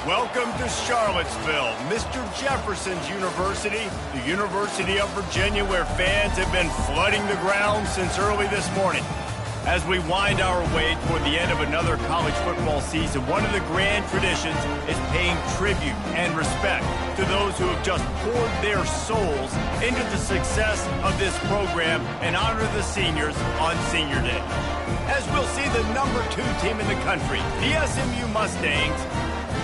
Welcome to Charlottesville, Mr. Jefferson's University, the University of Virginia, where fans have been flooding the ground since early this morning. As we wind our way toward the end of another college football season, one of the grand traditions is paying tribute and respect to those who have just poured their souls into the success of this program and honor the seniors on Senior Day. As we'll see the number 2 team in the country, the SMU Mustangs,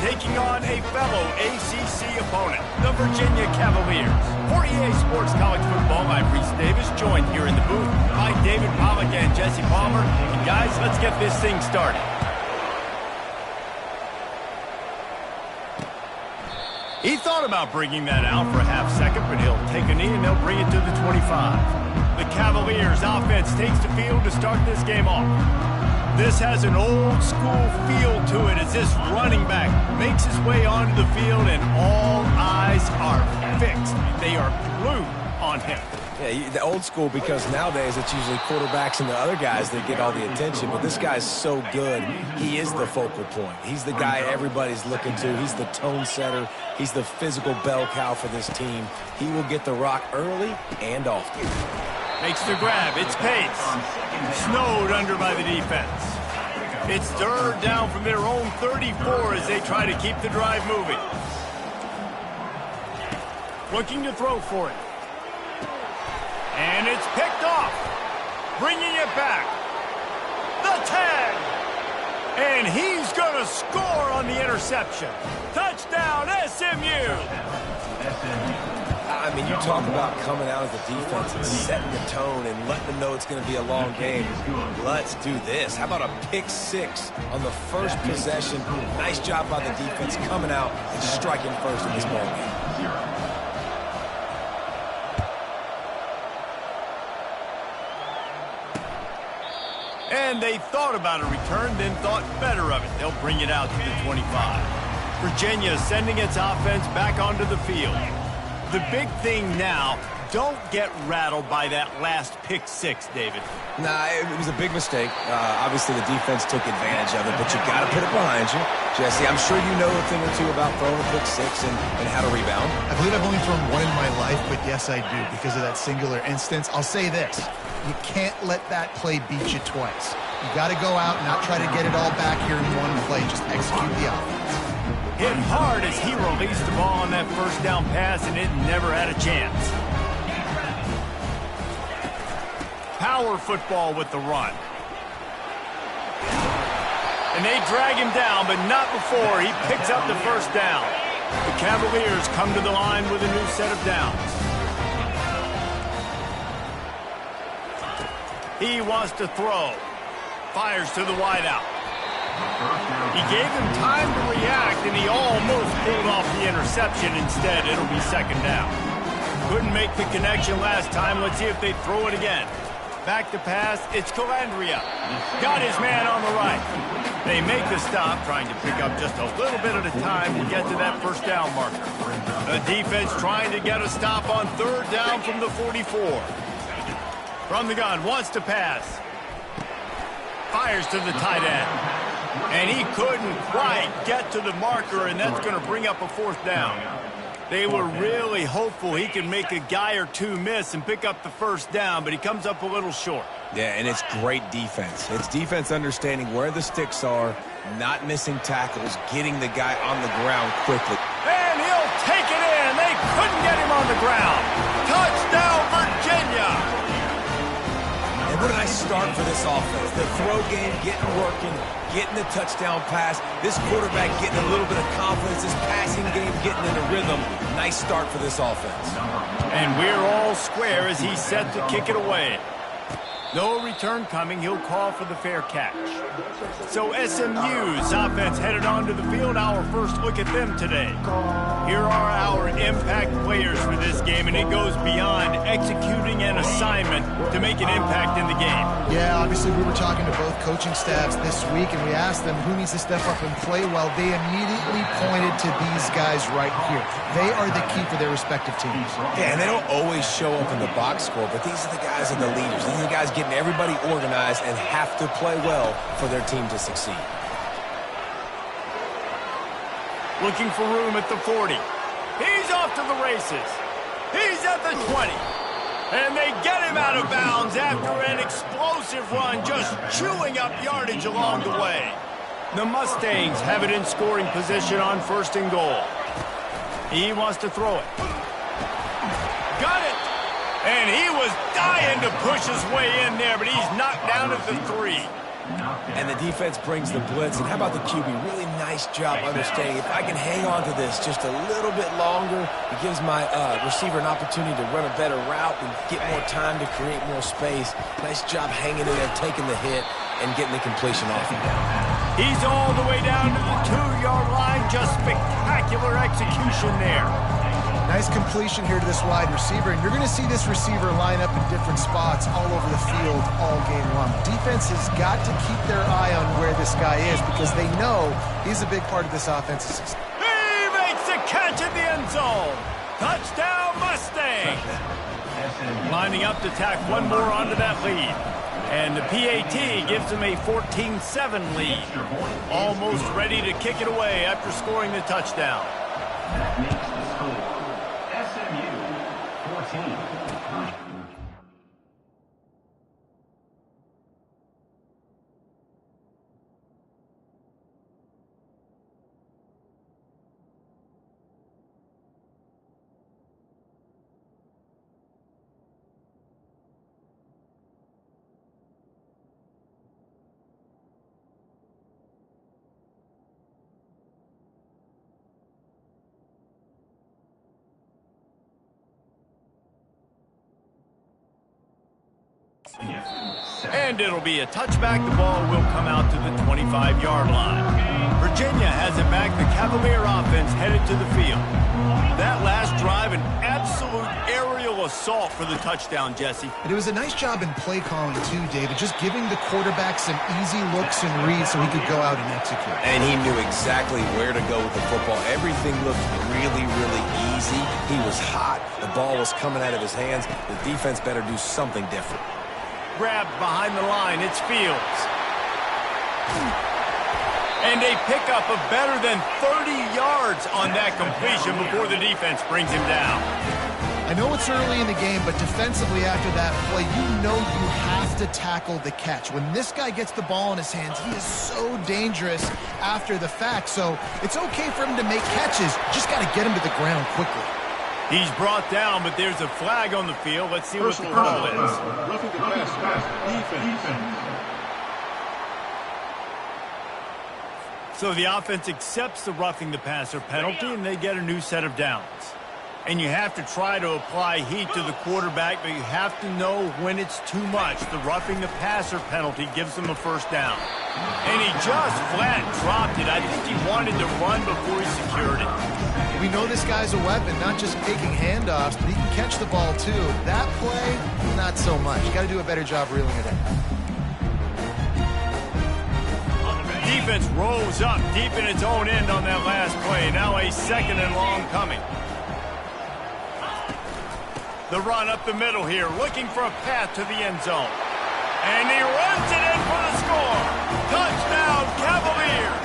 taking on a fellow ACC opponent, the Virginia Cavaliers. For EA Sports College Football, I'm Reese Davis, joined here in the booth by David Pollack and Jesse Palmer. And guys, let's get this thing started. He thought about bringing that out for a half second, but he'll take a knee and they'll bring it to the 25. The Cavaliers offense takes the field to start this game off. This has an old-school feel to it as this running back makes his way onto the field and all eyes are fixed. They are glued on him. Yeah, the old school, because nowadays it's usually quarterbacks and the other guys that get all the attention, but this guy's so good. He is the focal point. He's the guy everybody's looking to. He's the tone setter. He's the physical bell cow for this team. He will get the rock early and often. Makes the grab. It's Pace. Snowed under by the defense. It's third down from their own 34 as they try to keep the drive moving. Looking to throw for it. And it's picked off. Bringing it back. The tag. And he's going to score on the interception. Touchdown, SMU. I mean, you talk about coming out of the defense and setting the tone and letting them know it's going to be a long game. Let's do this. How about a pick 6 on the first possession? Nice job by the defense coming out and striking first in this ball game. And they thought about a return, then thought better of it. They'll bring it out to the 25. Virginia sending its offense back onto the field. The big thing now, don't get rattled by that last pick 6, David. Nah, it was a big mistake. Obviously, the defense took advantage of it, but you got to put it behind you. Jesse, I'm sure you know a thing or two about throwing a pick 6 and how to rebound. I believe I've only thrown one in my life, but yes, I do, because of that singular instance. I'll say this. You can't let that play beat you twice. You got to go out and not try to get it all back here in one play. Just execute the offense. Hit hard as he released the ball on that first down pass, and it never had a chance. Power football with the run. And they drag him down, but not before he picks up the first down. The Cavaliers come to the line with a new set of downs. He wants to throw. Fires to the wideout. He gave him time to react, and he almost pulled off the interception. Instead, it'll be second down. Couldn't make the connection last time. Let's see if they throw it again. Back to pass. It's Calandria. Got his man on the right. They make the stop, trying to pick up just a little bit at a time to get to that first down marker. The defense trying to get a stop on third down from the 44. From the gun, wants to pass. Fires to the tight end. And he couldn't quite get to the marker, and that's going to bring up a fourth down. They were really hopeful he could make a guy or two miss and pick up the first down, but he comes up a little short. Yeah, and it's great defense. It's defense understanding where the sticks are, not missing tackles, getting the guy on the ground quickly. And he'll take it in. They couldn't get him on the ground. Touchdown, Virginia. And what a nice start for this offense. The throw game getting working, getting the touchdown pass. This quarterback getting a little bit of confidence. This passing game getting in a rhythm. Nice start for this offense. And we're all square as he's set to kick it away. No return coming. He'll call for the fair catch. So SMU's offense headed onto the field. Our first look at them today. Here are our impact players for this game, and it goes beyond executing an assignment to make an impact in the game. Yeah, obviously we were talking to both coaching staffs this week, and we asked them who needs to step up and play well. They immediately pointed to these guys right here. They are the key for their respective teams. Yeah, and they don't always show up in the box score, but these are the guys that are the leaders. These are the guys getting everybody organized and have to play well for their team to succeed. Looking for room at the 40. He's off to the races. He's at the 20. And they get him out of bounds after an explosive run, just chewing up yardage along the way. The Mustangs have it in scoring position on 1st and goal. He wants to throw it. Got it! And he was dying to push his way in there, but he's knocked down at the 3. And the defense brings the blitz. And how about the QB? Really nice job understanding. If I can hang on to this just a little bit longer, it gives my receiver an opportunity to run a better route and get more time to create more space. Nice job hanging in there, taking the hit, and getting the completion off him. He's all the way down to the 2-yard line. Just spectacular execution there. Nice completion here to this wide receiver, and you're going to see this receiver line up in different spots all over the field all game long. Defense has got to keep their eye on where this guy is because they know he's a big part of this offensive system. He makes a catch in the end zone. Touchdown, Mustangs. Lining up to tack one more onto that lead. And the PAT gives them a 14-7 lead. Almost ready to kick it away after scoring the touchdown. That makes the score SMU 14. And it'll be a touchback. The ball will come out to the 25-yard line. Virginia has it back. The Cavalier offense headed to the field. That last drive, an absolute aerial assault for the touchdown, Jesse. And it was a nice job in play calling, too, David, just giving the quarterback some easy looks and reads so he could go out and execute. And he knew exactly where to go with the football. Everything looked really, really easy. He was hot. The ball was coming out of his hands. The defense better do something different. Grabbed behind the line. It's Fields. And a pickup of better than 30 yards on that completion before the defense brings him down. I know it's early in the game, but defensively after that play, you know you have to tackle the catch. When this guy gets the ball in his hands, he is so dangerous after the fact. So it's okay for him to make catches. Just got to get him to the ground quickly. He's brought down, but there's a flag on the field. Let's see what the call is. Roughing the pass, defense. So the offense accepts the roughing the passer penalty, and they get a new set of downs. And you have to try to apply heat to the quarterback, but you have to know when it's too much. The roughing the passer penalty gives them a first down. And he just flat dropped it. I think he wanted to run before he secured it. We know this guy's a weapon, not just taking handoffs, but he can catch the ball too. That play, not so much. You got to do a better job reeling it in. Defense rolls up deep in its own end on that last play. Now a second and long coming. The run up the middle here, looking for a path to the end zone. And he runs it in for the score. Touchdown, Cavaliers.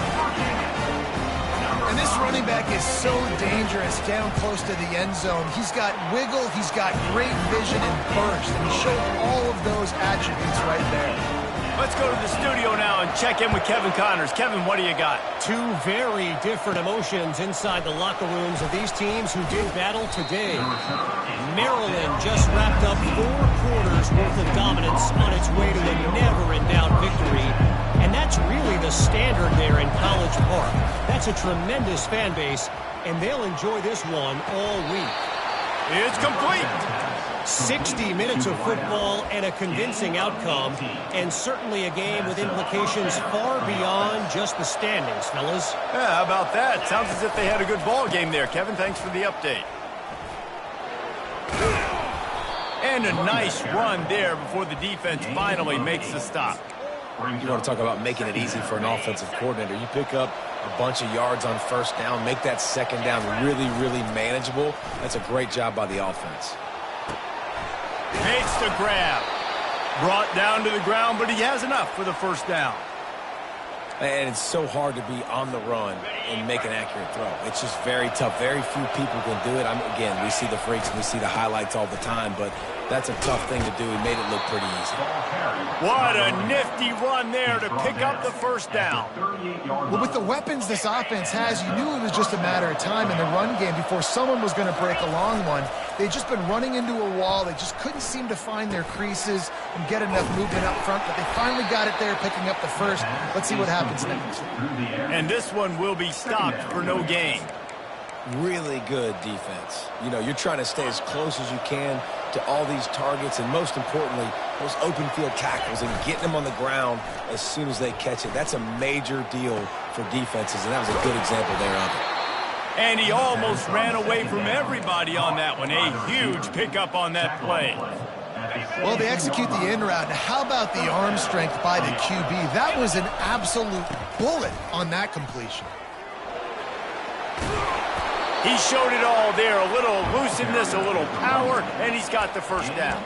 And this running back is so dangerous down close to the end zone. He's got wiggle, he's got great vision and burst, and he showed all of those attributes right there. Let's go to the studio now and check in with Kevin Connors. Kevin, what do you got? Two very different emotions inside the locker rooms of these teams who did battle today. Maryland just wrapped up 4 quarters worth of dominance on its way to a never-in-doubt victory. And that's really the standard there in College Park. That's a tremendous fan base, and they'll enjoy this one all week. It's complete. 60 minutes of football and a convincing outcome, and certainly a game with implications far beyond just the standings, fellas. Yeah, how about that? Sounds as if they had a good ball game there. Kevin, thanks for the update. And a nice run there before the defense finally makes the stop. You want to talk about making it easy for an offensive coordinator. You pick up a bunch of yards on first down, make that second down really, really manageable. That's a great job by the offense. Makes the grab. Brought down to the ground, but he has enough for the first down. And it's so hard to be on the run and make an accurate throw. It's just very tough. Very few people can do it. Again, we see the freaks and we see the highlights all the time, but that's a tough thing to do. He made it look pretty easy. What a nifty run there to pick up the first down. Well, with the weapons this offense has, you knew it was just a matter of time in the run game before someone was going to break a long one. They'd just been running into a wall. They just couldn't seem to find their creases and get enough movement up front, but they finally got it there, picking up the first. Let's see what happens next. And this one will be stopped for no gain. Really good defense. You know, you're trying to stay as close as you can to all these targets, and most importantly, those open field tackles and getting them on the ground as soon as they catch it. That's a major deal for defenses, and that was a good example there of it. And he almost ran away from everybody on that one. A huge pickup on that play. Well, they execute the in route. Now, how about the arm strength by the QB? That was an absolute bullet on that completion. He showed it all there. A little elusiveness, a little power, and he's got the first down.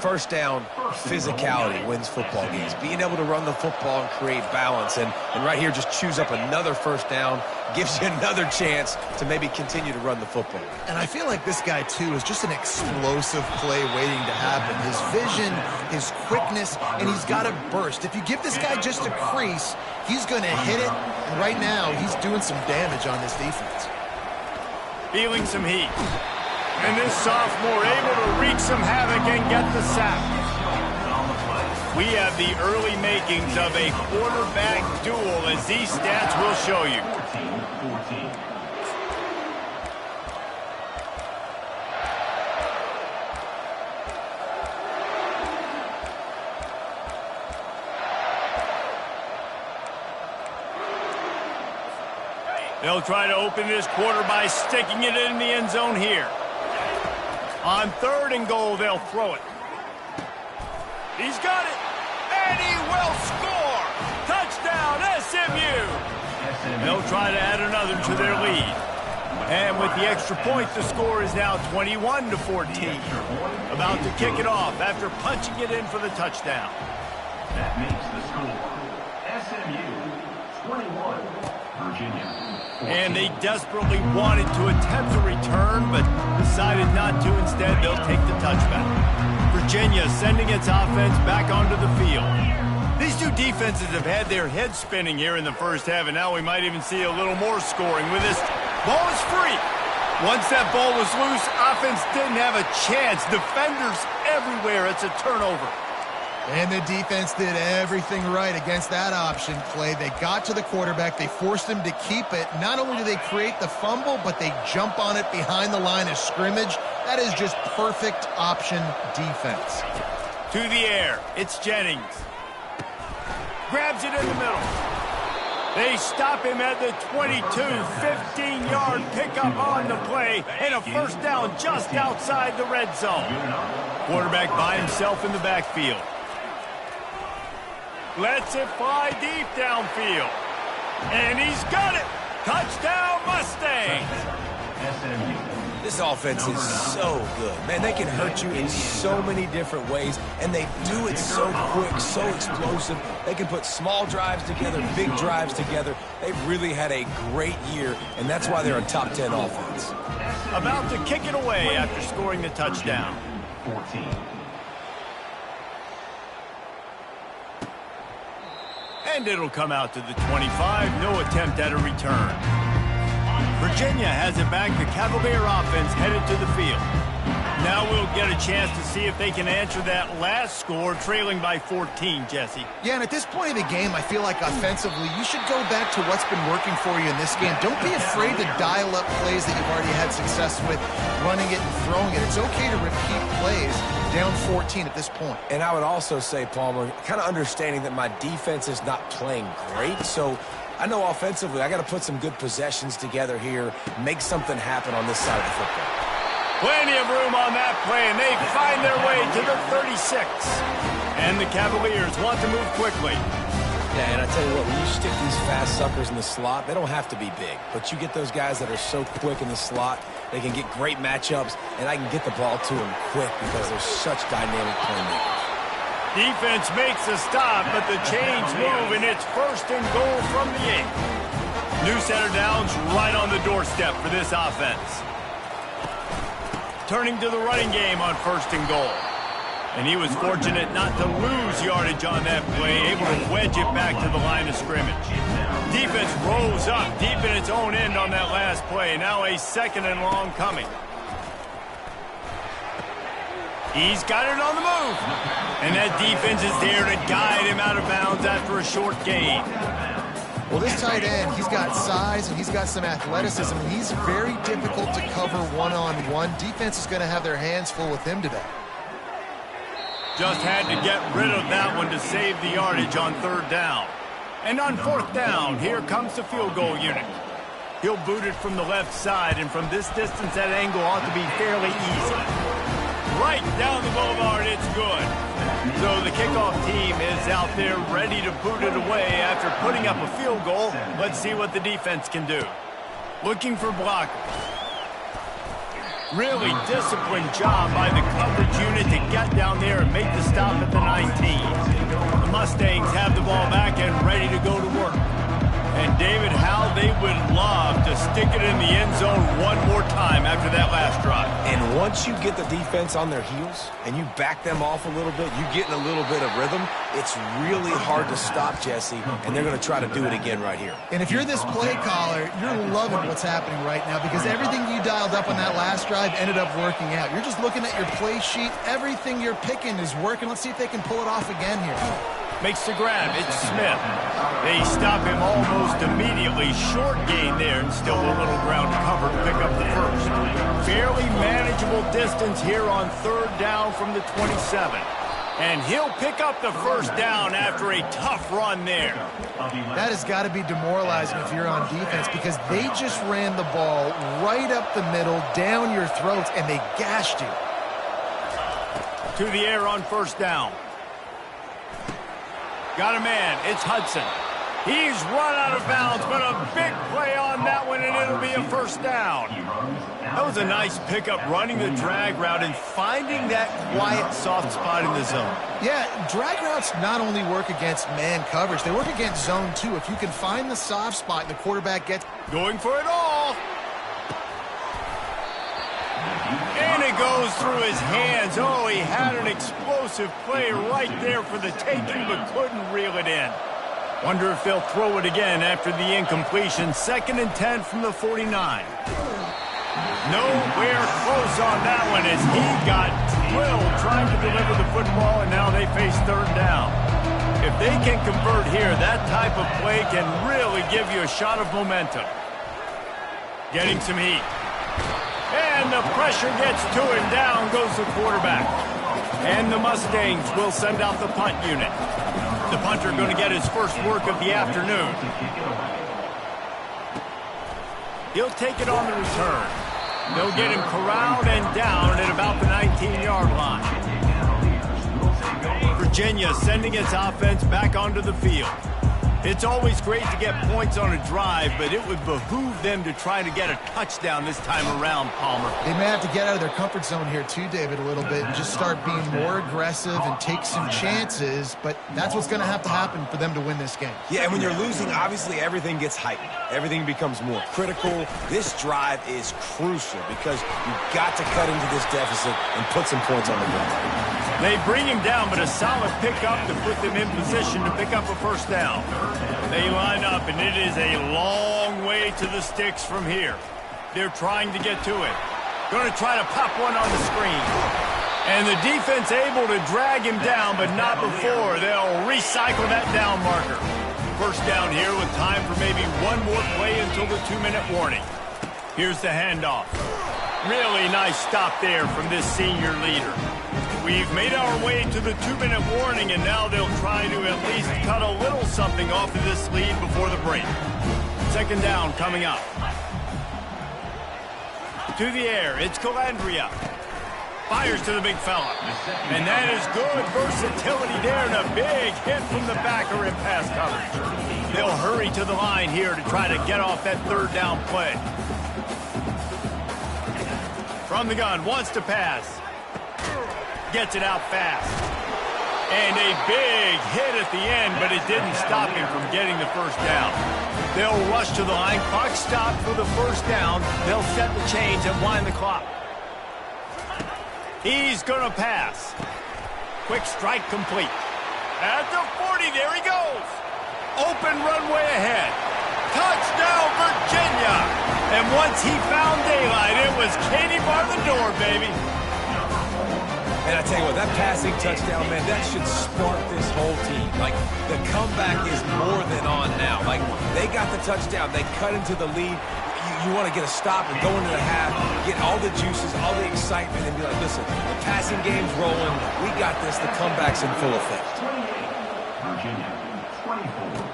First down, physicality wins football games. Being able to run the football and create balance. And right here, just choose up another first down, gives you another chance to maybe continue to run the football. And I feel like this guy, too, is just an explosive play waiting to happen. His vision, his quickness, and he's got a burst. If you give this guy just a crease, he's going to hit it. And right now, he's doing some damage on this defense. Feeling some heat. And this sophomore able to wreak some havoc and get the sack. We have the early makings of a quarterback duel, as these stats will show you. 14. They'll try to open this quarter by sticking it in the end zone here. On 3rd and goal, they'll throw it. He's got it, and he will score! Touchdown, SMU! They'll try to add another to their lead. And with the extra point, the score is now 21-14. About to kick it off after punching it in for the touchdown. That makes the score SMU 21, Virginia. And they desperately wanted to attempt a return, but decided not to. Instead, they'll take the touchback. Virginia sending its offense back onto the field. These two defenses have had their heads spinning here in the first half, and now we might even see a little more scoring with this. Ball is free. Once that ball was loose, offense didn't have a chance. Defenders everywhere. It's a turnover. And the defense did everything right against that option play. They got to the quarterback. They forced him to keep it. Not only do they create the fumble, but they jump on it behind the line of scrimmage. That is just perfect option defense. To the air. It's Jennings. Grabs it in the middle. They stop him at the 22, 15-yard pickup on the play, and a first down just outside the red zone. Quarterback by himself in the backfield. Lets it fly deep downfield. And he's got it. Touchdown, Mustangs. This offense is so good. Man, they can hurt you in so many different ways, and they do it so quick, so explosive. They can put small drives together, big drives together. They've really had a great year, and that's why they're a top 10 offense. About to kick it away after scoring the touchdown. 14. And it'll come out to the 25. No attempt at a return. Virginia has it back. The Cavalier offense headed to the field. Now we'll get a chance to see if they can answer that last score, trailing by 14, Jesse. Yeah, and at this point of the game, I feel like offensively, you should go back to what's been working for you in this game. Don't be afraid to dial up plays that you've already had success with, running it and throwing it. It's okay to repeat plays down 14 at this point. And I would also say, Palmer, kind of understanding that my defense is not playing great, so I know offensively I got to put some good possessions together here, make something happen on this side of the football. Plenty of room on that play, and they find their way to the 36. And the Cavaliers want to move quickly. Yeah, and I tell you what, when you stick these fast suckers in the slot, they don't have to be big. But you get those guys that are so quick in the slot, they can get great matchups, and I can get the ball to them quick because they're such dynamic playmakers. Defense makes a stop, but the chains move, and it's 1st and goal from the 8. New set of downs right on the doorstep for this offense. Turning to the running game on 1st and goal. And he was fortunate not to lose yardage on that play, able to wedge it back to the line of scrimmage. Defense rose up deep in its own end on that last play. Now a 2nd and long coming. He's got it on the move. And that defense is there to guide him out of bounds after a short gain. Well, this tight end, he's got size and he's got some athleticism. He's very difficult to cover one-on-one. Defense is going to have their hands full with him today. Just had to get rid of that one to save the yardage on 3rd down. And on 4th down, here comes the field goal unit. He'll boot it from the left side, and from this distance, that angle ought to be fairly easy. Right down the boulevard, it's good. So the kickoff team is out there ready to boot it away after putting up a field goal. Let's see what the defense can do. Looking for blockers. Really disciplined job by the coverage unit to get down there and make the stop at the 19. The Mustangs have the ball back and ready to go to work. And David, how they would love to stick it in the end zone one more time after that last drive. And once you get the defense on their heels and you back them off a little bit, you get in a little bit of rhythm, it's really hard to stop, Jesse, and they're going to try to do it again right here. And if you're this play caller, you're loving what's happening right now because everything you dialed up on that last drive ended up working out. You're just looking at your play sheet. Everything you're picking is working. Let's see if they can pull it off again here. Makes the grab. It's Smith. They stop him almost immediately. Short gain there and still a little ground to cover to pick up the first. Fairly manageable distance here on 3rd down from the 27. And he'll pick up the 1st down after a tough run there. That has got to be demoralizing if you're on defense because they just ran the ball right up the middle, down your throats, and they gashed you. To the air on 1st down. Got a man. It's Hudson. He's run out of bounds, but a big play on that one, and it'll be a 1st down. That was a nice pickup, running the drag route and finding that quiet, soft spot in the zone. Yeah, drag routes not only work against man coverage, they work against zone too. If you can find the soft spot and the quarterback gets... Going for it all. And it goes through his hands. Oh, he had an explosive play right there for the taking, but couldn't reel it in. Wonder if they'll throw it again after the incompletion. 2nd and 10 from the 49. Nowhere close on that one as he got drilled trying to deliver the football, and now they face 3rd down. If they can convert here, that type of play can really give you a shot of momentum. Getting some heat. And the pressure gets to him. Down goes the quarterback. And the Mustangs will send out the punt unit. The punter going to get his first work of the afternoon. He'll take it on the return. They'll get him corralled and down at about the 19-yard line. Virginia sending its offense back onto the field. It's always great to get points on a drive, but it would behoove them to try to get a touchdown this time around, Palmer. They may have to get out of their comfort zone here too, David, a little bit and just start being more aggressive and take some chances, but that's what's going to have to happen for them to win this game. Yeah, and when you're losing, obviously everything gets heightened. Everything becomes more critical. This drive is crucial because you've got to cut into this deficit and put some points on the board. They bring him down, but a solid pickup to put them in position to pick up a 1st down. They line up, and it is a long way to the sticks from here. They're trying to get to it. Going to try to pop one on the screen. And the defense able to drag him down, but not before. They'll recycle that down marker. 1st down here with time for maybe one more play until the 2-minute warning. Here's the handoff. Really nice stop there from this senior leader. We've made our way to the 2-minute warning, and now they'll try to at least cut a little something off of this lead before the break. 2nd down coming up. To the air, it's Calandria. Fires to the big fella. And that is good versatility there, and a big hit from the backer in pass coverage. They'll hurry to the line here to try to get off that 3rd down play. From the gun, wants to pass. Gets it out fast. And a big hit at the end, but it didn't stop him from getting the 1st down. They'll rush to the line. Clock stopped for the first down. They'll set the chains and wind the clock. He's going to pass. Quick strike complete. At the 40, there he goes. Open runway ahead. Touchdown, Virginia. And once he found daylight, it was Katie bar the door, baby. And I tell you what, that passing touchdown, man, that should spark this whole team. Like, the comeback is more than on now. Like, they got the touchdown. They cut into the lead. You want to get a stop and go into the half, get all the juices, all the excitement, and be like, listen, the passing game's rolling. We got this. The comeback's in full effect. Virginia, 24.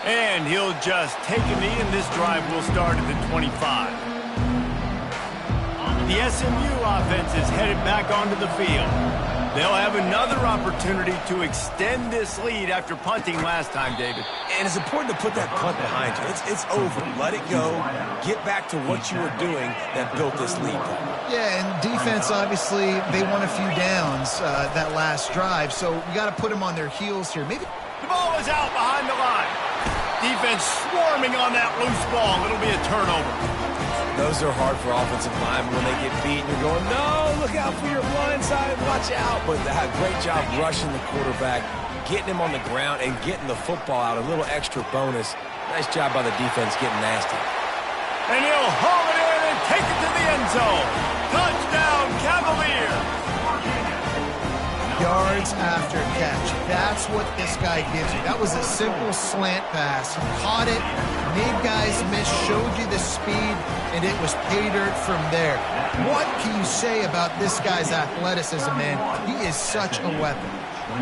And he'll just take a knee, and this drive will start at the 25. The SMU offense is headed back onto the field. They'll have another opportunity to extend this lead after punting last time, David. And it's important to put that punt behind you. It's over. Let it go. Get back to what you were doing that built this lead. Yeah, and defense, obviously, they won a few downs that last drive, so we got to put them on their heels here. Maybe the ball is out behind the line. Defense swarming on that loose ball. It'll be a turnover. Those are hard for offensive linemen when they get beat and you're going, no, look out for your blind side, watch out. But they had a great job rushing the quarterback, getting him on the ground, and getting the football out. A little extra bonus. Nice job by the defense getting nasty. And he'll haul it in and take it to the end zone. Touchdown, Cavaliers. yards after catch. That's what this guy gives you. That was a simple slant pass. He caught it, made guys miss, showed you the speed, and it was pay dirt from there. What can you say about this guy's athleticism, man? He is such a weapon.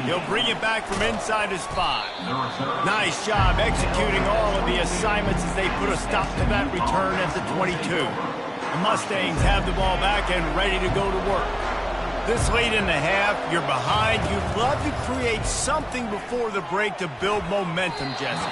He'll bring it back from inside his 5. Nice job executing all of the assignments as they put a stop to that return at the 22. The Mustangs have the ball back and ready to go to work. This late in the half, you're behind. You'd love to create something before the break to build momentum, Jesse.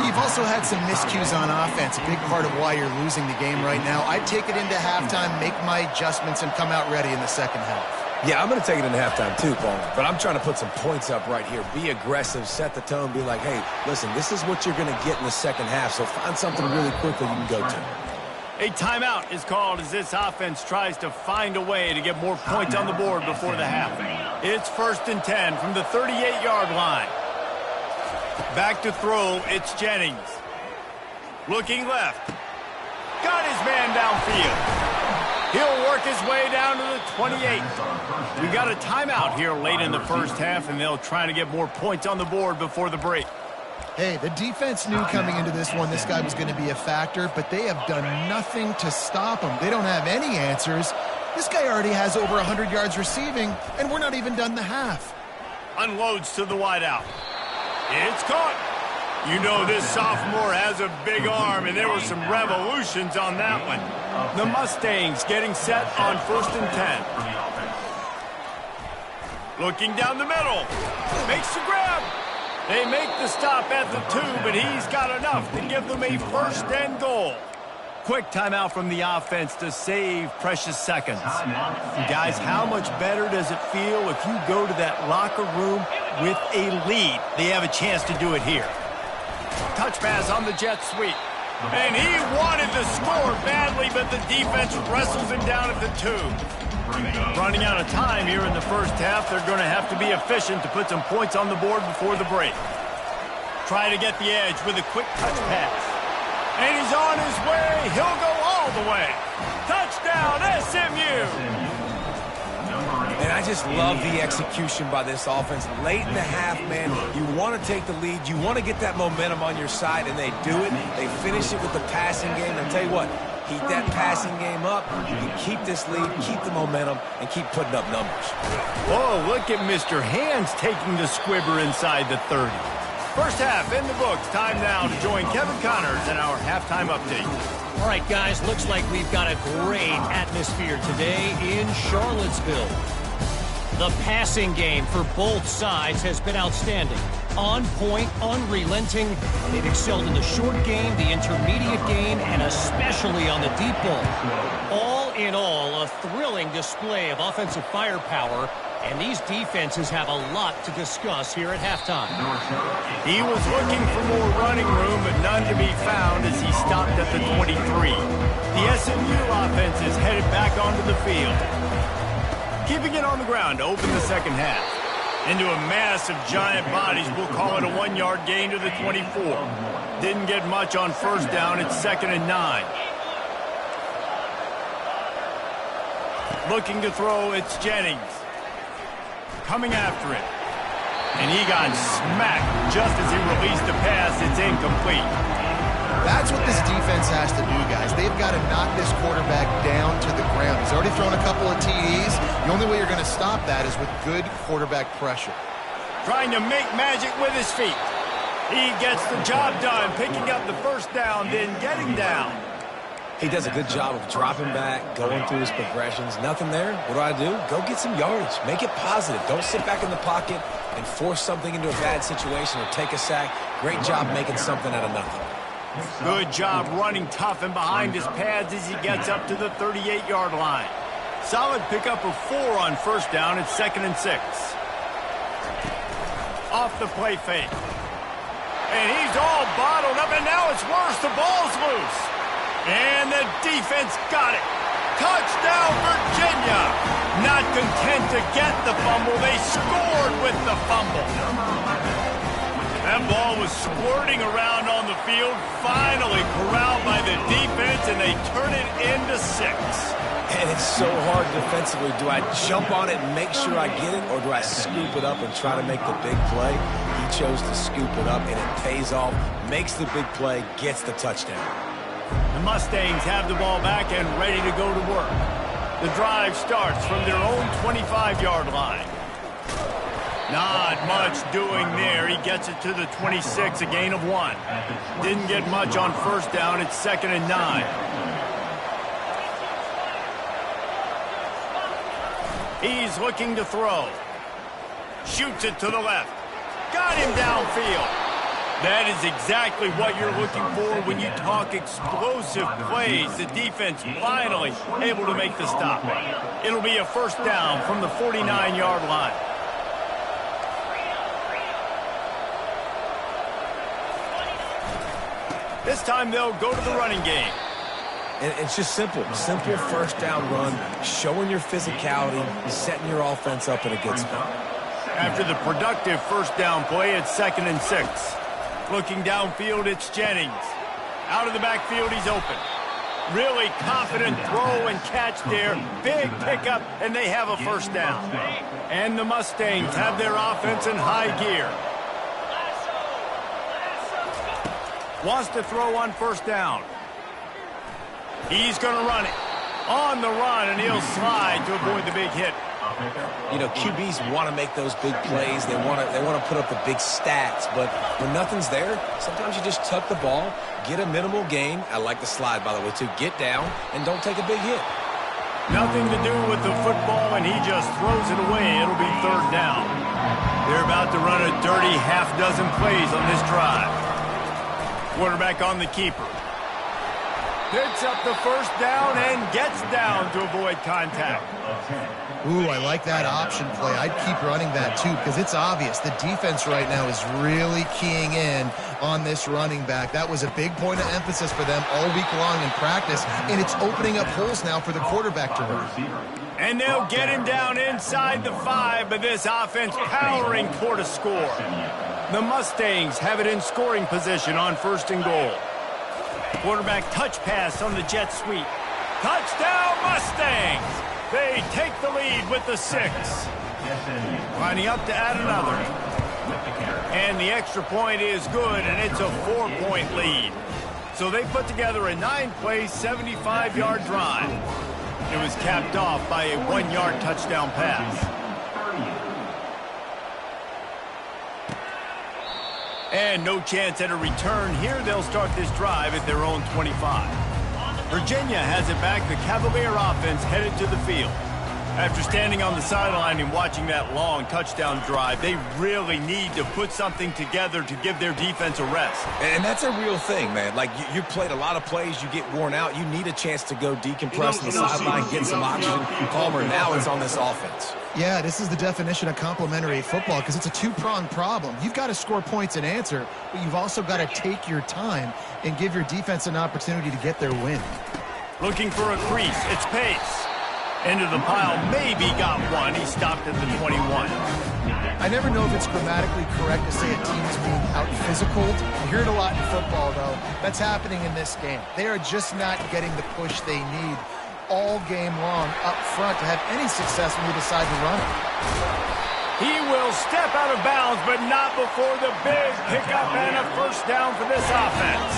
You've also had some miscues on offense, a big part of why you're losing the game right now. I'd take it into halftime, make my adjustments, and come out ready in the second half. Yeah, I'm going to take it into halftime too, Paul. But I'm trying to put some points up right here. Be aggressive, set the tone, be like, hey, listen, this is what you're going to get in the second half, so find something really quickly you can go to. A timeout is called as this offense tries to find a way to get more points on the board before the half. It's 1st and 10 from the 38-yard line. Back to throw, it's Jennings. Looking left. Got his man downfield. He'll work his way down to the 28. We got a timeout here late in the first half, and they'll try to get more points on the board before the break. Hey, the defense knew coming into this one this guy was going to be a factor, but they have done nothing to stop him. They don't have any answers. This guy already has over 100 yards receiving, and we're not even done the half. Unloads to the wideout. It's caught. You know this sophomore has a big arm, and there were some revolutions on that one. The Mustangs getting set on 1st and 10. Looking down the middle. Makes the grab. They make the stop at the 2, but he's got enough to give them a 1st and goal. Quick timeout from the offense to save precious seconds. And guys, how much better does it feel if you go to that locker room with a lead? They have a chance to do it here. Touch pass on the jet sweep. And he wanted to score badly, but the defense wrestles him down at the 2. Running out of time here in the first half. They're going to have to be efficient to put some points on the board before the break. Try to get the edge with a quick touch pass. And he's on his way. He'll go all the way. Touchdown, SMU! And I just love the execution by this offense. Late in the half, man, you want to take the lead. You want to get that momentum on your side, and they do it. They finish it with the passing game. And I'll tell you what, keep that passing game up. You can keep this lead, keep the momentum, and keep putting up numbers. Oh, look at Mr. Hands taking the squibber inside the 30. First half in the books. Time now to join Kevin Connors in our halftime update. All right, guys, looks like we've got a great atmosphere today in Charlottesville. The passing game for both sides has been outstanding. On point, unrelenting. They've excelled in the short game, the intermediate game, and especially on the deep ball. All in all, a thrilling display of offensive firepower, and these defenses have a lot to discuss here at halftime. He was looking for more running room, but none to be found as he stopped at the 23. The SMU offense is headed back onto the field. Keeping it on the ground to open the second half. Into a mass of giant bodies, we'll call it a 1-yard gain to the 24. Didn't get much on first down. It's 2nd and 9. Looking to throw, it's Jennings. Coming after it. And he got smacked just as he released the pass. It's incomplete. That's what this defense has to do, guys. They've got to knock this quarterback down to the ground. He's already thrown a couple of TDs. The only way you're going to stop that is with good quarterback pressure. Trying to make magic with his feet. He gets the job done, picking up the first down, then getting down. He does a good job of dropping back, going through his progressions. Nothing there. What do? Go get some yardage. Make it positive. Don't sit back in the pocket and force something into a bad situation or take a sack. Great job making something out of nothing. Good job running tough and behind his pads as he gets up to the 38-yard line. Solid pickup of 4 on first down. It's 2nd and 6. Off the play fake. And he's all bottled up, and now it's worse. The ball's loose. And the defense got it. Touchdown, Virginia. Not content to get the fumble, they scored with the fumble. That ball was squirting around on the field, finally corralled by the defense, and they turn it into 6. And it's so hard defensively. Do I jump on it and make sure I get it, or do I scoop it up and try to make the big play? He chose to scoop it up, and it pays off, makes the big play, gets the touchdown. The Mustangs have the ball back and ready to go to work. The drive starts from their own 25-yard line. Not much doing there. He gets it to the 26, a gain of 1. Didn't get much on first down. It's 2nd and 9. He's looking to throw. Shoots it to the left. Got him downfield. That is exactly what you're looking for when you talk explosive plays. The defense finally able to make the stop. It'll be a first down from the 49-yard line. This time they'll go to the running game. And it's just simple first down run, showing your physicality, setting your offense up in a good spot. After the productive first down play, it's 2nd and 6. Looking downfield, it's Jennings. Out of the backfield, he's open. Really confident throw and catch there. Big pickup, and they have a first down. And the Mustangs have their offense in high gear. Wants to throw on first down. He's going to run it. On the run, and he'll slide to avoid the big hit. You know, QBs want to make those big plays. They want to put up the big stats. But when nothing's there, sometimes you just tuck the ball, get a minimal gain. I like the slide, by the way, too. Get down and don't take a big hit. Nothing to do with the football, and he just throws it away. It'll be 3rd down. They're about to run a dirty half-dozen plays on this drive. Quarterback on the keeper. Picks up the first down and gets down to avoid contact. Ooh, I like that option play. I'd keep running that too because it's obvious the defense right now is really keying in on this running back. That was a big point of emphasis for them all week long in practice, and it's opening up holes now for the quarterback to run. And they'll get him down inside the 5, but this offense powering toward a score. The Mustangs have it in scoring position on 1st and goal. Quarterback touch pass on the jet sweep. Touchdown Mustangs! They take the lead with the 6. Lining up to add another. And the extra point is good, and it's a 4-point lead. So they put together a 9-play, 75-yard drive. It was capped off by a 1-yard touchdown pass. And no chance at a return here. They'll start this drive at their own 25. Virginia has it back. The Cavalier offense headed to the field. After standing on the sideline and watching that long touchdown drive, they really need to put something together to give their defense a rest. And that's a real thing, man. Like, you played a lot of plays, you get worn out, you need a chance to go decompress on the sideline, get some oxygen, calmer. Now it's on this offense. Yeah, this is the definition of complementary football because it's a two-pronged problem. You've got to score points and answer, but you've also got to take your time and give your defense an opportunity to get their win. Looking for a crease. It's Pace. Into the pile. Maybe got one. He stopped at the 21. I never know if it's grammatically correct to say a team is being out-physicaled. You hear it a lot in football, though. That's happening in this game. They are just not getting the push they need all game long up front to have any success when we decide to run it. He will step out of bounds, but not before the big pickup and a first down for this offense.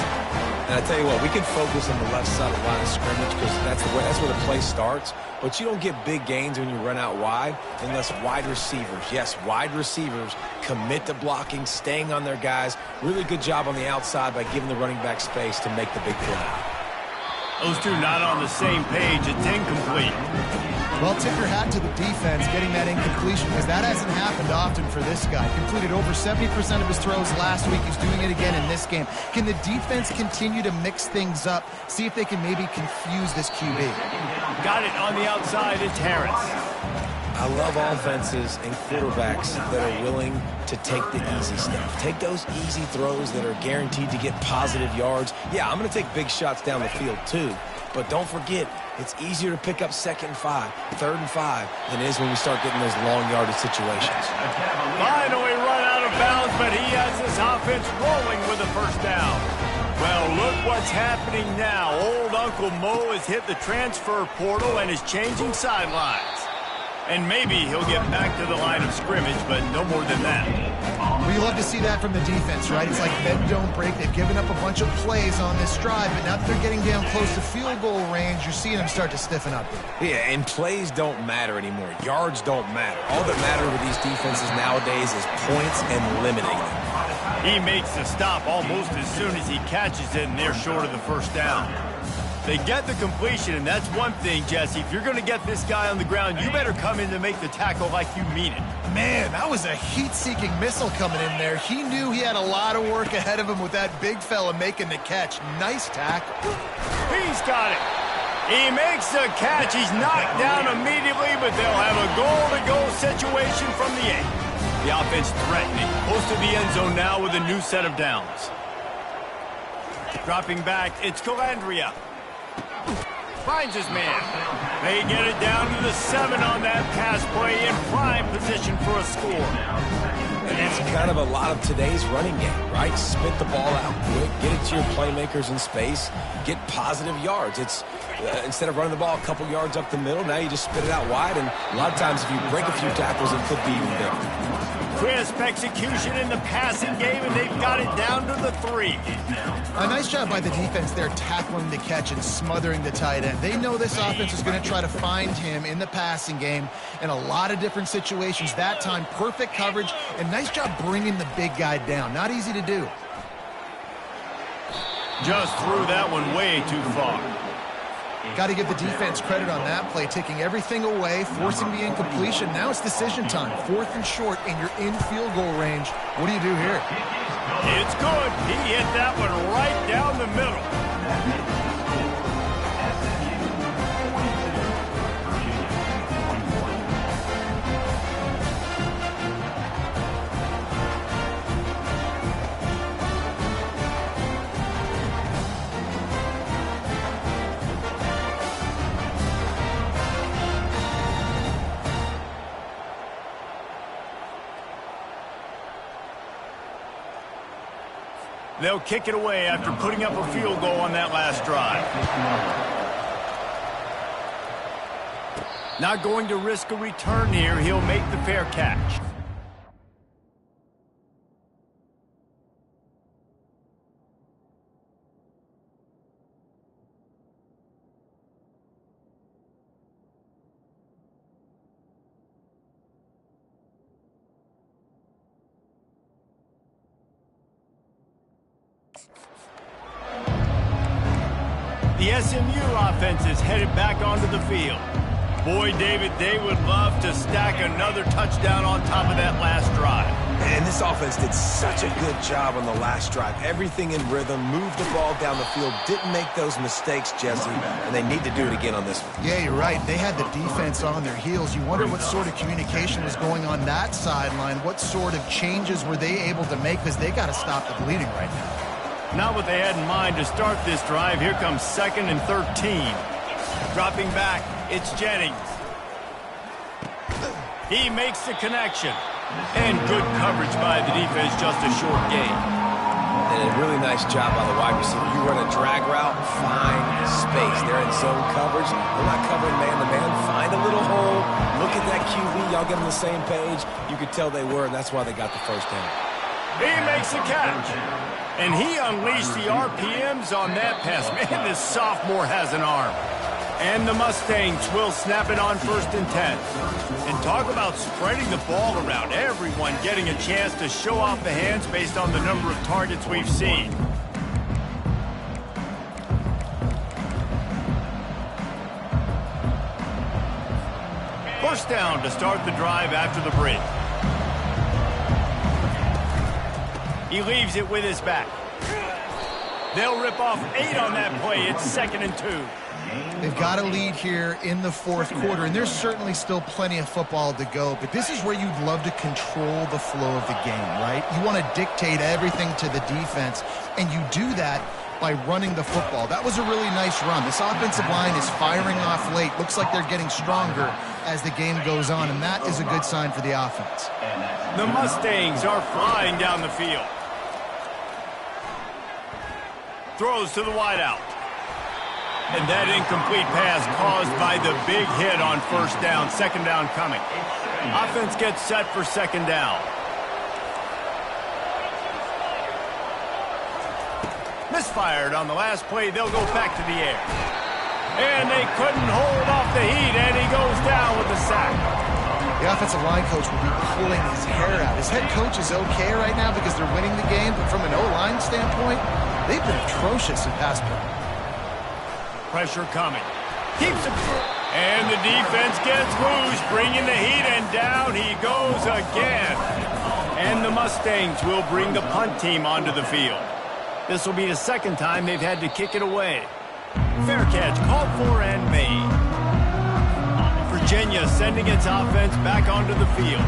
And I tell you what, we can focus on the left side of the line of scrimmage because that's where the play starts. But you don't get big gains when you run out wide unless wide receivers, yes, wide receivers, commit to blocking, staying on their guys. Really good job on the outside by giving the running back space to make the big play. Those two not on the same page. It's incomplete. Well, tip your hat to the defense getting that incompletion because that hasn't happened often for this guy. Completed over 70% of his throws last week. He's doing it again in this game. Can the defense continue to mix things up? See if they can maybe confuse this QB. Got it on the outside. It's Harris. I love offenses and quarterbacks that are willing to take the easy stuff. Take those easy throws that are guaranteed to get positive yards. Yeah, I'm going to take big shots down the field too. But don't forget, it's easier to pick up 2nd and 5, 3rd and 5 than it is when we start getting those long yardage situations. Finally run out of bounds, but he has this offense rolling with a first down. Well, look what's happening now. Old Uncle Mo has hit the transfer portal and is changing sidelines. And maybe he'll get back to the line of scrimmage, but no more than that. We love to see that from the defense, right? It's like bend, don't break. They've given up a bunch of plays on this drive, but now that they're getting down close to field goal range, you're seeing them start to stiffen up. Yeah, and plays don't matter anymore. Yards don't matter. All that matter with these defenses nowadays is points and limiting them. He makes the stop almost as soon as he catches it, and they're short of the first down. They get the completion, and that's one thing, Jesse. If you're going to get this guy on the ground, you better come in to make the tackle like you mean it. Man, that was a heat-seeking missile coming in there. He knew he had a lot of work ahead of him with that big fella making the catch. Nice tackle. He's got it. He makes the catch. He's knocked down immediately, but they'll have a goal-to-go situation from the 8. The offense threatening. Close to the end zone now with a new set of downs. Dropping back, it's Calandria. Finds his man. They get it down to the 7 on that pass play in prime position for a score. And that's kind of a lot of today's running game, right? Spit the ball out quick, get it to your playmakers in space, get positive yards. It's instead of running the ball a couple yards up the middle, now you just spit it out wide, and a lot of times if you break a few tackles, it could be even bigger. Crisp execution in the passing game, and they've got it down to the 3. A nice job by the defense there tackling the catch and smothering the tight end. They know this offense is going to try to find him in the passing game in a lot of different situations. That time, perfect coverage, and nice job bringing the big guy down. Not easy to do. Just threw that one way too far. Got to give the defense credit on that play, taking everything away, forcing the incompletion. Now it's decision time. 4th and short, and you're in field goal range. What do you do here? It's good. He hit that one right down the middle. They'll kick it away after putting up a field goal on that last drive. Not going to risk a return here. He'll make the fair catch. The SMU offense is headed back onto the field. Boy, David, they would love to stack another touchdown on top of that last drive. And this offense did such a good job on the last drive. Everything in rhythm, moved the ball down the field, didn't make those mistakes, Jesse, and they need to do it again on this one. Yeah, you're right. They had the defense on their heels. You wonder what sort of communication was going on that sideline. What sort of changes were they able to make, because they got to stop the bleeding right now. Not what they had in mind to start this drive. Here comes 2nd and 13. Dropping back, it's Jennings. He makes the connection. And good coverage by the defense, just a short gain. And a really nice job by the wide receiver. You run a drag route, find space. They're in zone coverage. They're not covering man-to-man. Find a little hole. Look at that QB. Y'all get on the same page. You could tell they were, and that's why they got the first down. He makes the catch. And he unleashed the RPMs on that pass. Man, this sophomore has an arm. And the Mustangs will snap it on 1st and 10. And talk about spreading the ball around. Everyone getting a chance to show off the hands based on the number of targets we've seen. First down to start the drive after the break. He leaves it with his back. They'll rip off 8 on that play. It's 2nd and 2. They've got a lead here in the 4th quarter, and there's certainly still plenty of football to go, but this is where you'd love to control the flow of the game, right? You want to dictate everything to the defense, and you do that by running the football. That was a really nice run. This offensive line is firing off late. Looks like they're getting stronger as the game goes on, and that is a good sign for the offense. The Mustangs are flying down the field. Throws to the wideout. And that incomplete pass caused by the big hit on 1st down. 2nd down coming. Offense gets set for 2nd down. Misfired on the last play. They'll go back to the air. And they couldn't hold off the heat, and he goes down with a sack. The offensive line coach will be pulling his hair out. His head coach is okay right now because they're winning the game, but from an O-line standpoint, they've been atrocious in pass play. Pressure coming. Keeps it. And the defense gets loose, bringing the heat, and down he goes again. And the Mustangs will bring the punt team onto the field. This will be the 2nd time they've had to kick it away. Fair catch called for and made. Virginia sending its offense back onto the field.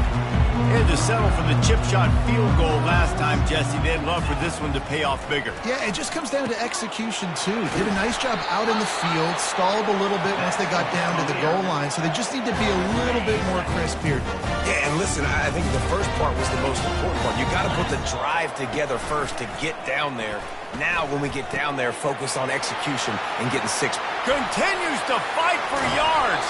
They had to settle for the chip shot field goal last time, Jesse. They'd love for this one to pay off bigger. Yeah, it just comes down to execution, too. Did a nice job out in the field, stalled a little bit once they got down to the goal line, so they just need to be a little bit more crisp here. Yeah, and listen, I think the first part was the most important part. You got to put the drive together first to get down there. Now, when we get down there, focus on execution and getting 6. Continues to fight for yards.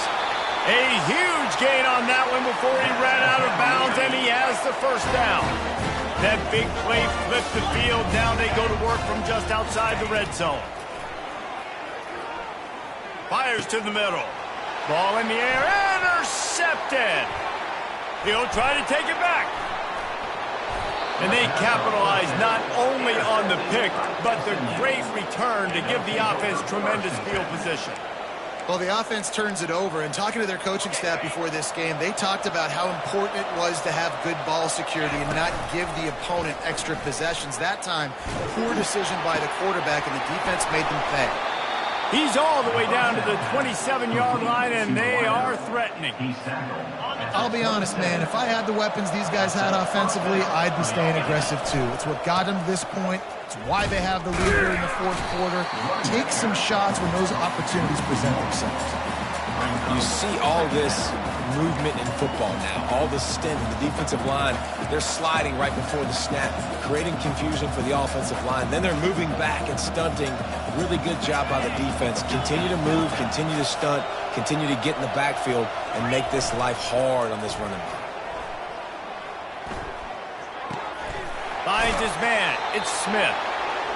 A huge gain on that one before he ran out of bounds, and he has the 1st down. That big play flipped the field. Now they go to work from just outside the red zone. Fires to the middle. Ball in the air. Intercepted. He'll try to take it back. And they capitalize not only on the pick, but the great return to give the offense tremendous field position. Well, the offense turns it over, and talking to their coaching staff before this game, they talked about how important it was to have good ball security and not give the opponent extra possessions. That time, poor decision by the quarterback, and the defense made them pay. He's all the way down to the 27-yard line, and they are threatening. I'll be honest, man. If I had the weapons these guys had offensively, I'd be staying aggressive, too. It's what got them to this point. It's why they have the lead here in the 4th quarter. Take some shots when those opportunities present themselves. You see all this movement in football now. All the stint, the defensive line, they're sliding right before the snap, creating confusion for the offensive line. Then they're moving back and stunting. Really good job by the defense. Continue to move, continue to stunt, continue to get in the backfield and make this life hard on this running back. Finds his man. It's Smith.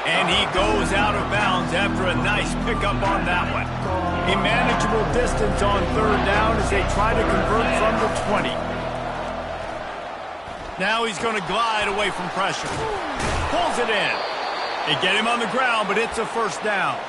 And he goes out of bounds after a nice pickup on that one. A manageable distance on 3rd down as they try to convert from the 20. Now he's going to glide away from pressure. Pulls it in. They get him on the ground, but it's a 1st down.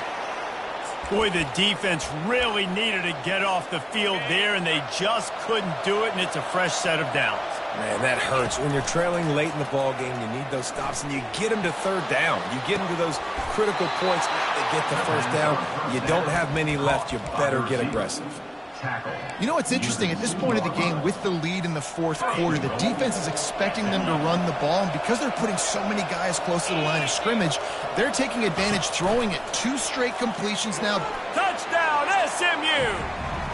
Boy, the defense really needed to get off the field there, and they just couldn't do it, and it's a fresh set of downs. Man, that hurts. When you're trailing late in the ball game, you need those stops, and you get them to third down. You get them to those critical points. Now they get the first down. You don't have many left. You better get aggressive. You know what's interesting? At this point of the game, with the lead in the fourth quarter, the defense is expecting them to run the ball, and because they're putting so many guys close to the line of scrimmage, they're taking advantage, throwing it. 2 straight completions now. Touchdown, SMU!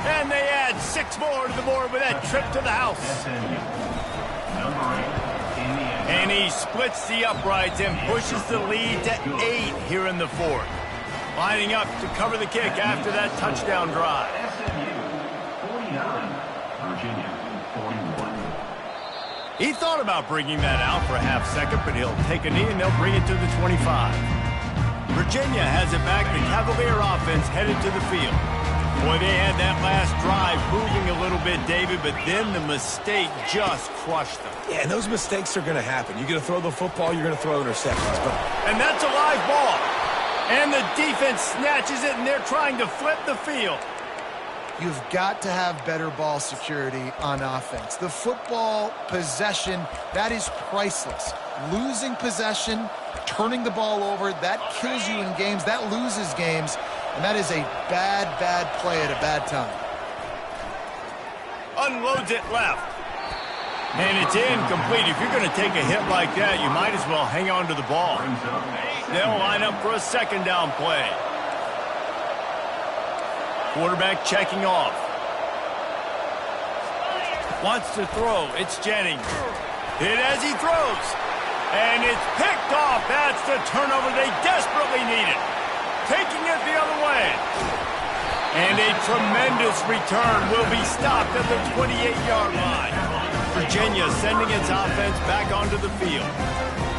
And they add 6 more to the board with that trip to the house. And he splits the uprights and pushes the lead to 8 here in the fourth. Lining up to cover the kick after that touchdown drive. Virginia 41. He thought about bringing that out for a half second, but he'll take a knee and they'll bring it to the 25. Virginia has it back. The Cavalier offense headed to the field. Boy, they had that last drive moving a little bit, David, but then the mistake just crushed them. Yeah, and those mistakes are going to happen. You're going to throw the football, you're going to throw interceptions. And that's a live ball. And the defense snatches it, and they're trying to flip the field. You've got to have better ball security on offense. The football possession, that is priceless. Losing possession, turning the ball over, that kills you in games, that loses games, and that is a bad, bad play at a bad time. Unloads it left. And it's incomplete. If you're going to take a hit like that, you might as well hang on to the ball. They'll line up for a second down play. Quarterback checking off. Wants to throw. It's Jennings. Hit as he throws. And it's picked off. That's the turnover they desperately needed. Taking it the other way. And a tremendous return will be stopped at the 28-yard line. Virginia sending its offense back onto the field.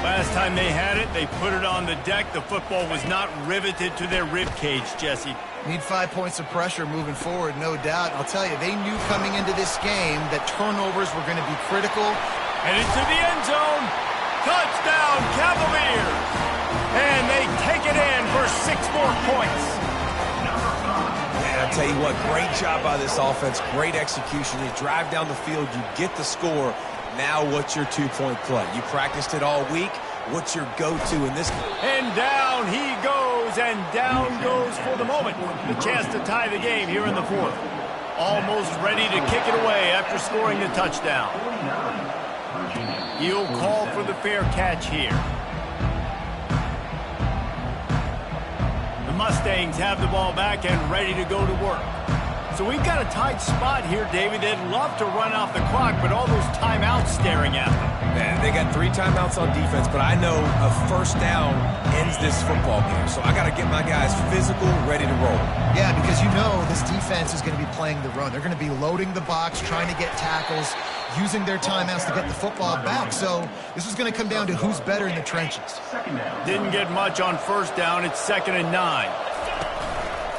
Last time they had it, they put it on the deck. The football was not riveted to their rib cage, Jesse. Need 5 points of pressure moving forward, no doubt. I'll tell you, they knew coming into this game that turnovers were going to be critical. And into the end zone. Touchdown, Cavaliers. And they take it in for 6 more points. Man, I'll tell you what, great job by this offense. Great execution. You drive down the field, you get the score. Now what's your 2-point play? You practiced it all week. What's your go-to in this game? And down he goes, and down goes for the moment. The chance to tie the game here in the fourth. Almost ready to kick it away after scoring the touchdown. He'll call for the fair catch here. The Mustangs have the ball back and ready to go to work. So we've got a tight spot here, David. They'd love to run off the clock, but all those timeouts staring at them. Man, they got 3 timeouts on defense, but I know a first down ends this football game. So I got to get my guys physical, ready to roll. Yeah, because you know this defense is going to be playing the run. They're going to be loading the box, trying to get tackles, using their timeouts to get the football back. So this is going to come down to who's better in the trenches. Didn't get much on first down. It's 2nd and 9.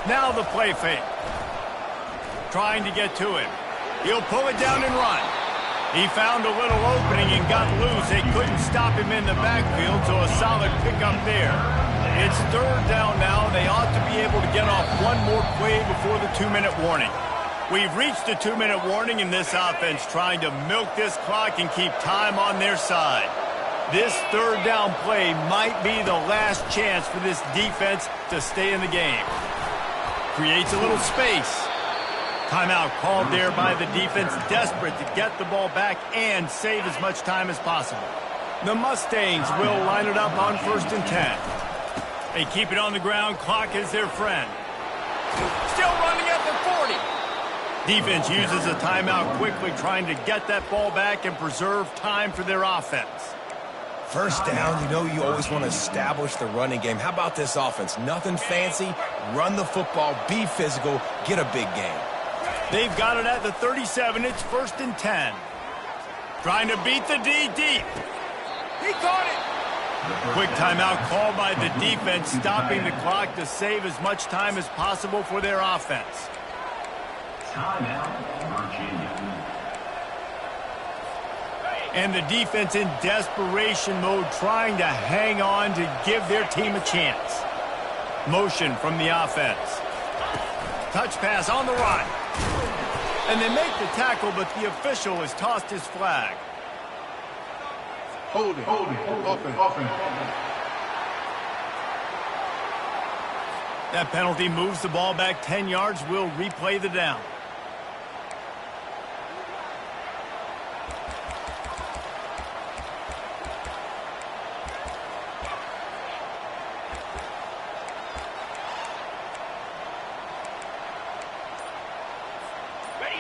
Now the play fake. Trying to get to him. He'll pull it down and run. He found a little opening and got loose. They couldn't stop him in the backfield, so a solid pickup there. It's 3rd down now. They ought to be able to get off one more play before the 2-minute warning. We've reached the 2-minute warning in this offense, trying to milk this clock and keep time on their side. This 3rd down play might be the last chance for this defense to stay in the game. Creates a little space. Timeout called there by the defense, desperate to get the ball back and save as much time as possible. The Mustangs will line it up on 1st and 10. They keep it on the ground. Clock is their friend. Still running at the 40. Defense uses a timeout quickly, trying to get that ball back and preserve time for their offense. First down, you know you always want to establish the running game. How about this offense? Nothing fancy. Run the football, be physical, get a big game. They've got it at the 37. It's 1st and 10. Trying to beat the D deep. He caught it. Quick timeout called by the defense, stopping the clock to save as much time as possible for their offense. Timeout, Virginia. And the defense in desperation mode, trying to hang on to give their team a chance. Motion from the offense. Touch pass on the run. And they make the tackle, but the official has tossed his flag. Hold it. Offense. That penalty moves the ball back 10 yards. We'll replay the down.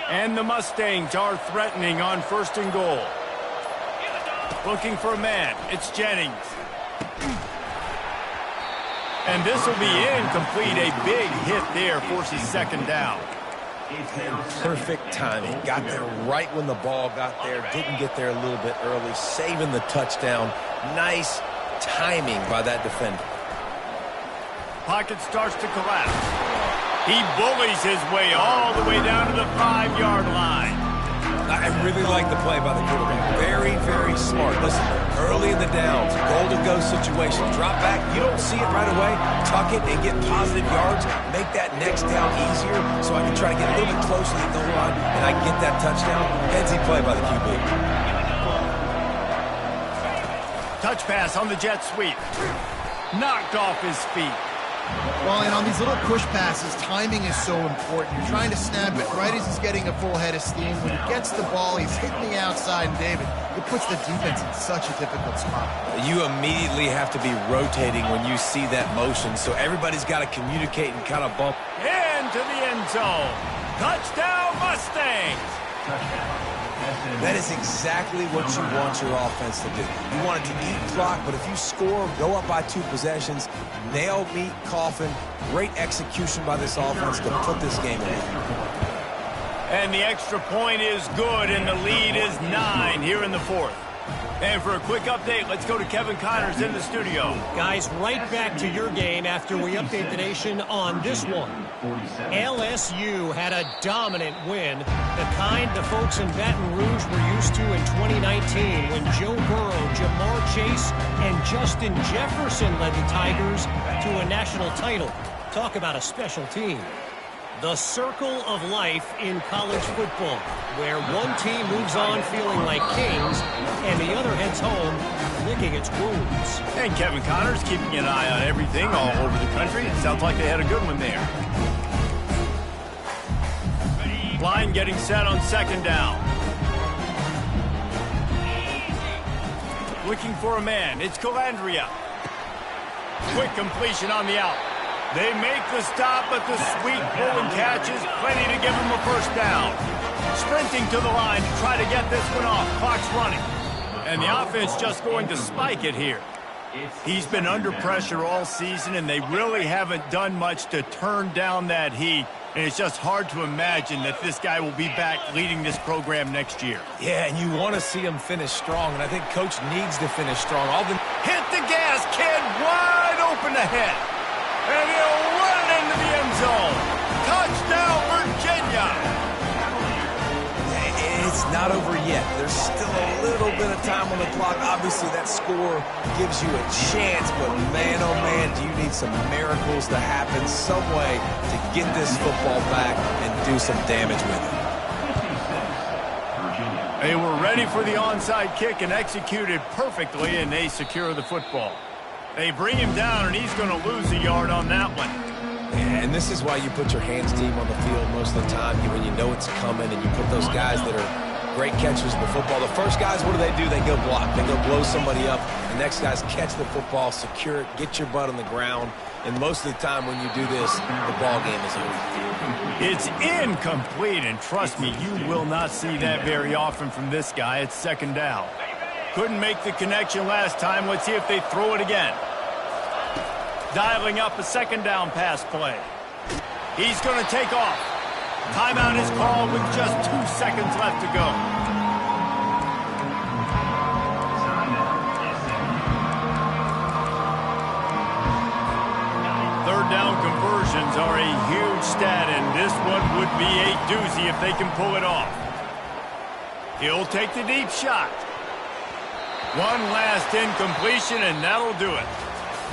And the Mustangs are threatening on 1st and goal. Looking for a man. It's Jennings. And this will be incomplete. A big hit there forces 2nd down. Perfect timing. Got there right when the ball got there. Didn't get there a little bit early. Saving the touchdown. Nice timing by that defender. Pocket starts to collapse. He bullies his way all the way down to the 5-yard line. I really like the play by the quarterback. Very, very smart. Listen, early in the downs, goal-to-go situation. Drop back, you don't see it right away. Tuck it and get positive yards. Make that next down easier so I can try to get a little bit closer to the goal line and I get that touchdown. Headsy play by the QB. Touch pass on the jet sweep. Knocked off his feet. Well, and on these little push passes, timing is so important. You're trying to snap it right as he's getting a full head of steam. When he gets the ball, he's hitting the outside, and David, it puts the defense in such a difficult spot. You immediately have to be rotating when you see that motion, so everybody's got to communicate and kind of bump. Into the end zone. Touchdown, Mustangs! That is exactly what you want your offense to do. You want it to eat clock, but if you score, go up by 2 possessions, nail, meet, coffin, great execution by this offense to put this game away. And the extra point is good, and the lead is 9 here in the 4th. And for a quick update, let's go to Kevin Connors in the studio. Guys, right back to your game after we update the nation on this one. LSU had a dominant win, the kind the folks in Baton Rouge were used to in 2019 when Joe Burrow, Jamar Chase, and Justin Jefferson led the Tigers to a national title. Talk about a special team. The circle of life in college football, where one team moves on feeling like kings and the other heads home licking its wounds. And Kevin Connors keeping an eye on everything all over the country. It sounds like they had a good one there. Line getting set on 2nd down. Looking for a man. It's Calandria. Quick completion on the out. They make the stop, but the sweet pull and catch is plenty to give them a 1st down. Sprinting to the line to try to get this one off. Clock's running. And the offense just going to spike it here. He's been under pressure all season, and they really haven't done much to turn down that heat. And it's just hard to imagine that this guy will be back leading this program next year. Yeah, and you want to see him finish strong, and I think Coach needs to finish strong. Hit the gas, kid, wide open ahead. And he'll run into the end zone. Touchdown, Virginia. It's not over yet. There's still a little bit of time on the clock. Obviously, that score gives you a chance, but man, oh man, do you need some miracles to happen some way to get this football back and do some damage with it. They were ready for the onside kick and executed perfectly, and they secure the football. They bring him down, and he's going to lose a yard on that one. And this is why you put your hands team on the field most of the time when you know it's coming, and you put those guys that are great catchers in the football. The first guys, what do? They go block. They go blow somebody up. The next guys catch the football, secure it, get your butt on the ground. And most of the time when you do this, the ball game is over. It's incomplete, and trust me, you will not see that very often from this guy. It's 2nd down. Couldn't make the connection last time. Let's see if they throw it again. Dialing up a 2nd down pass play. He's going to take off. Timeout is called with just 2 seconds left to go. Third down conversions are a huge stat, and this one would be a doozy if they can pull it off. He'll take the deep shot. One last incompletion, and that'll do it.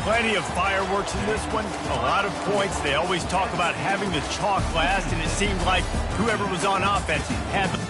Plenty of fireworks in this one, a lot of points. They always talk about having the chalk last, and it seemed like whoever was on offense had the